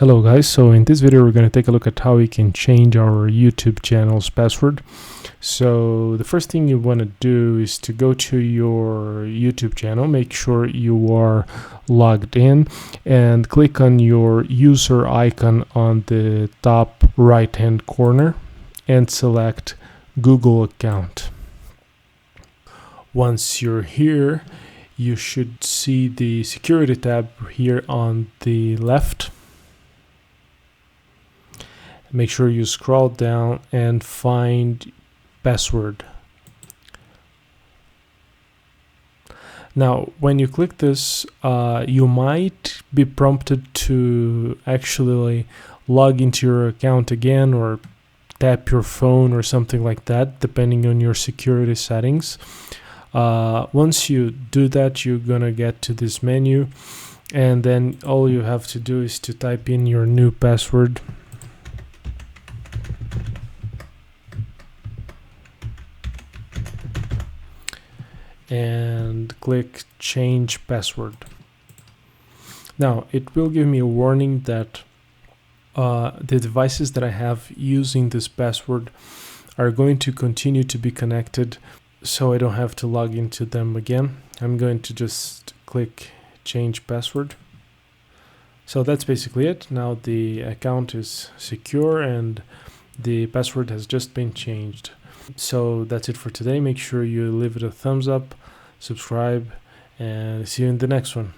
Hello guys, so in this video we're going to take a look at how we can change our YouTube channel's password. So the first thing you want to do is to go to your YouTube channel, make sure you are logged in, and click on your user icon on the top right hand corner and select Google account. Once you're here, you should see the security tab here on the left. Make sure you scroll down and find password. Now, when you click this, you might be prompted to actually log into your account again or tap your phone or something like that, depending on your security settings. Once you do that, you're gonna get to this menu, and then all you have to do is to type in your new password. And click change password. Now it will give me a warning that the devices that I have using this password are going to continue to be connected, so I don't have to log into them again. I'm going to just click change password. So that's basically it. Now the account is secure and the password has just been changed. So that's it for today. Make sure you leave it a thumbs up, subscribe, and see you in the next one.